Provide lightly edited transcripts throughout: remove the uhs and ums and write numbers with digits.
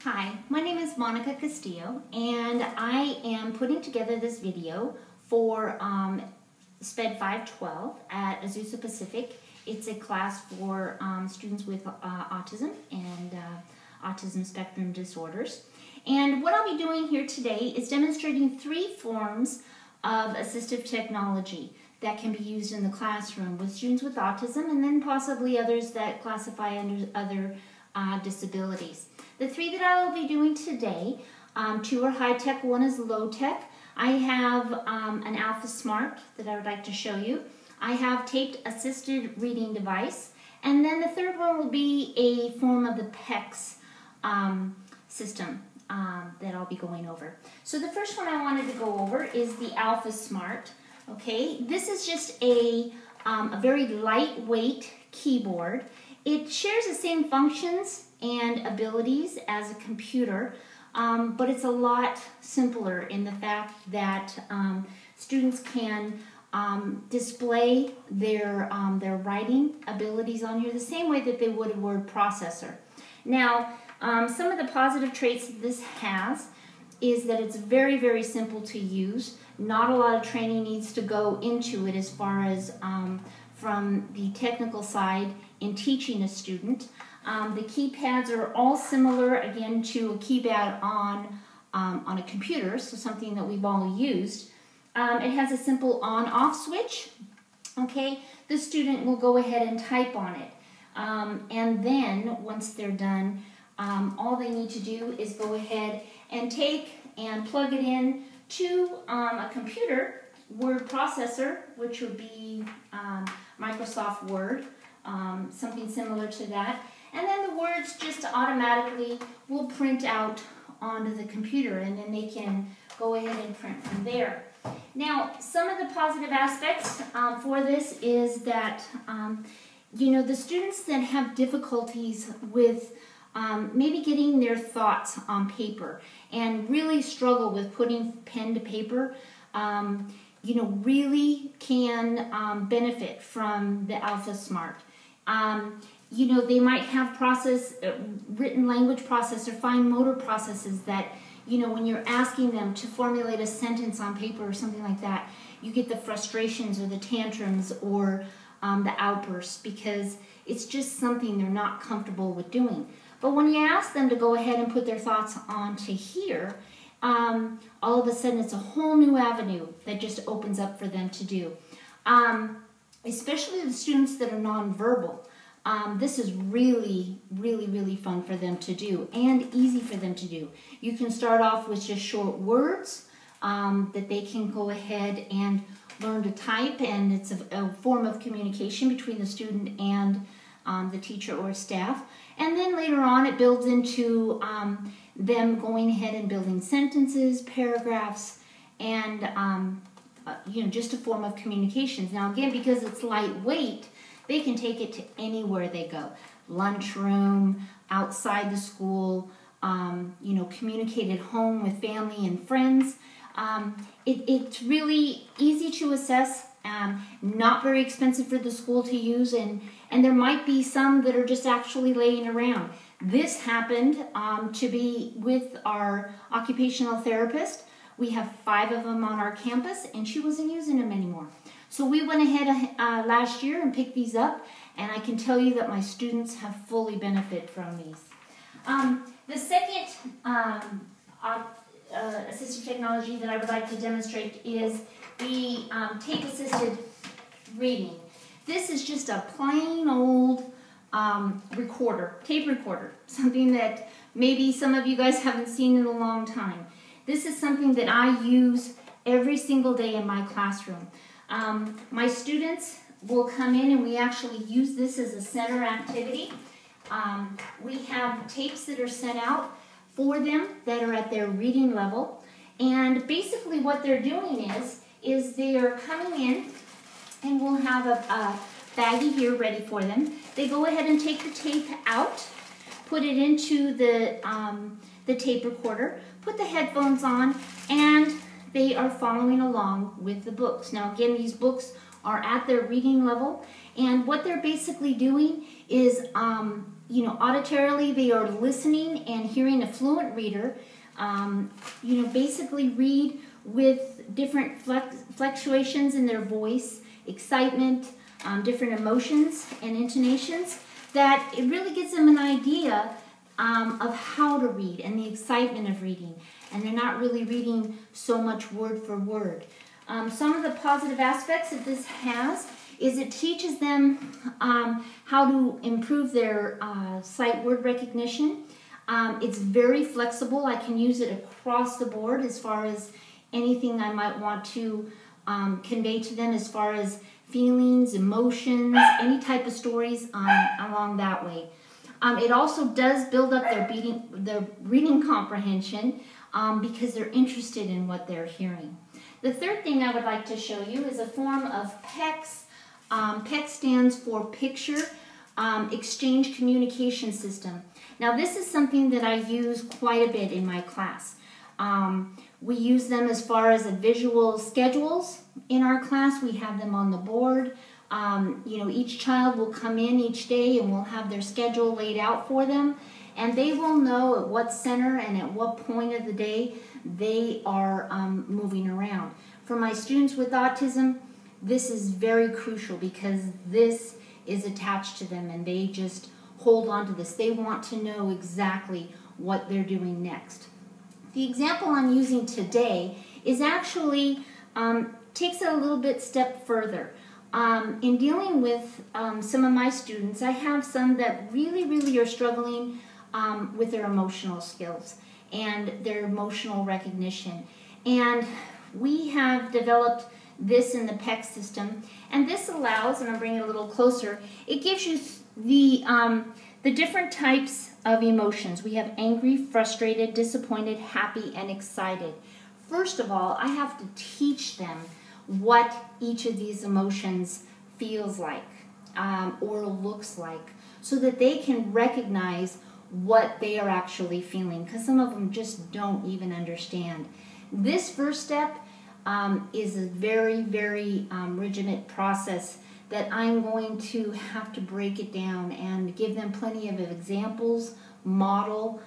Hi, my name is Monica Castillo, and I am putting together this video for SPED 512 at Azusa Pacific. It's a class for students with autism and autism spectrum disorders. And what I'll be doing here today is demonstrating 3 forms of assistive technology that can be used in the classroom with students with autism, and then possibly others that classify under other disabilities. The 3 that I will be doing today, 2 are high-tech, 1 is low-tech. I have an Alpha Smart that I would like to show you. I have taped assisted reading device, and then the 3rd one will be a form of the PECS system that I'll be going over. So the first one I wanted to go over is the Alpha Smart. Okay, this is just a very lightweight keyboard. It shares the same functions and abilities as a computer, but it's a lot simpler in the fact that students can display their writing abilities on here the same way that they would a word processor. Now, some of the positive traits that this has is that it's very, very simple to use. Not a lot of training needs to go into it as far as from the technical side in teaching a student. The keypads are all similar, again, to a keypad on a computer, so something that we've all used. It has a simple on-off switch. Okay, the student will go ahead and type on it. And then, once they're done, all they need to do is go ahead and take and plug it in to a computer word processor, which would be Microsoft Word, something similar to that. And then the words just automatically will print out onto the computer, and then they can go ahead and print from there. Now, some of the positive aspects for this is that, the students that have difficulties with maybe getting their thoughts on paper and really struggle with putting pen to paper, really can benefit from the Alpha Smart. They might have written language processor, fine motor processes that, when you're asking them to formulate a sentence on paper or something like that, you get the frustrations or the tantrums or the outbursts because it's just something they're not comfortable with doing. But when you ask them to go ahead and put their thoughts onto here, all of a sudden it's a whole new avenue that just opens up for them to do. Especially the students that are nonverbal. This is really, really, really fun for them to do and easy for them to do. You can start off with just short words that they can go ahead and learn to type, and it's a form of communication between the student and the teacher or staff. And then later on it builds into them going ahead and building sentences, paragraphs, and just a form of communications. Now again, because it's lightweight, they can take it to anywhere they go. Lunchroom, outside the school, communicate at home with family and friends. It's really easy to assess, not very expensive for the school to use, and there might be some that are just actually laying around. This happened to be with our occupational therapist. We have 5 of them on our campus, and she wasn't using them anymore. So we went ahead last year and picked these up, and I can tell you that my students have fully benefited from these. The second assistive technology that I would like to demonstrate is the tape-assisted reading. This is just a plain old tape recorder, something that maybe some of you guys haven't seen in a long time. This is something that I use every single day in my classroom. My students will come in and we actually use this as a center activity. We have tapes that are sent out for them that are at their reading level, and basically what they're doing is they are coming in, and we'll have a baggie here ready for them. They go ahead and take the tape out, put it into the tape recorder, put the headphones on, and they are following along with the books. Now again, these books are at their reading level, and what they're basically doing is auditorily they are listening and hearing a fluent reader, basically read with different fluctuations in their voice, excitement, different emotions and intonations, that it really gives them an idea of how to read and the excitement of reading. And they're not really reading so much word for word. Some of the positive aspects that this has is it teaches them how to improve their sight word recognition. It's very flexible. I can use it across the board as far as anything I might want to convey to them as far as feelings, emotions, any type of stories along that way. It also does build up their reading comprehension because they're interested in what they're hearing. The third thing I would like to show you is a form of PECS. PECS stands for Picture Exchange Communication System. Now this is something that I use quite a bit in my class. We use them as far as visual schedules in our class. We have them on the board. Each child will come in each day and we'll have their schedule laid out for them. And they will know at what center and at what point of the day they are moving around. For my students with autism, this is very crucial because this is attached to them and they just hold on to this. They want to know exactly what they're doing next. The example I'm using today is actually takes it a little bit step further. In dealing with some of my students, I have some that really are struggling with their emotional skills and their emotional recognition. And we have developed this in the PECS system, and this allows, and I'm bringing it a little closer, it gives you the different types of emotions. We have angry, frustrated, disappointed, happy, and excited. First of all, I have to teach them what each of these emotions feels like or looks like so that they can recognize what they are actually feeling, because some of them just don't even understand. This first step is a very rigid process that I'm going to have to break it down and give them plenty of examples, model,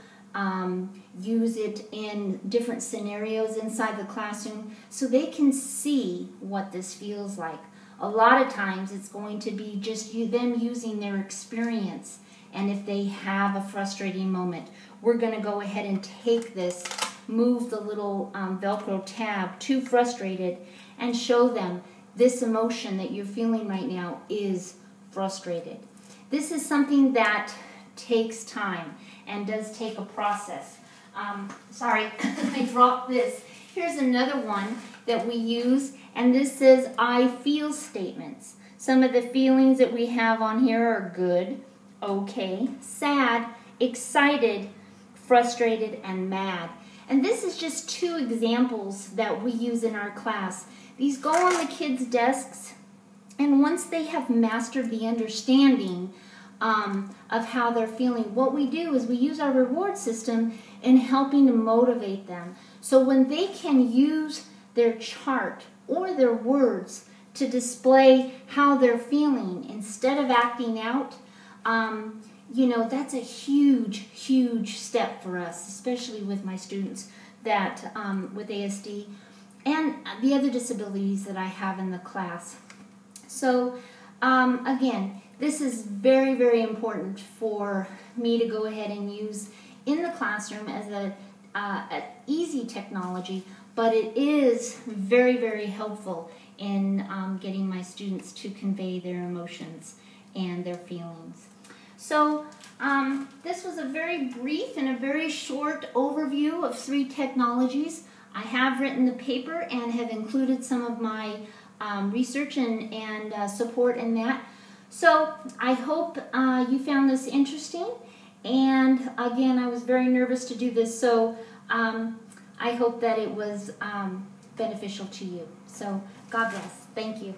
use it in different scenarios inside the classroom so they can see what this feels like. A lot of times it's going to be just them using their experience, and if they have a frustrating moment, we're going to go ahead and take this, move the little Velcro tab to frustrated, and show them this emotion that you're feeling right now is frustrated. This is something that takes time and does take a process. Sorry, I dropped this. Here's another one that we use, and this says I feel statements. Some of the feelings that we have on here are good, okay, sad, excited, frustrated, and mad. And this is just two examples that we use in our class. These go on the kids' desks, and once they have mastered the understanding of how they're feeling, what we do is we use our reward system in helping to motivate them. So when they can use their chart or their words to display how they're feeling instead of acting out, that's a huge step for us, especially with my students that with ASD and the other disabilities that I have in the class. So again, this is very important for me to go ahead and use in the classroom as an easy technology, but it is very helpful in getting my students to convey their emotions and their feelings. So this was a very brief and a very short overview of 3 technologies. I have written the paper and have included some of my research and support in that. So I hope you found this interesting, and again, I was very nervous to do this, so I hope that it was beneficial to you. So God bless. Thank you.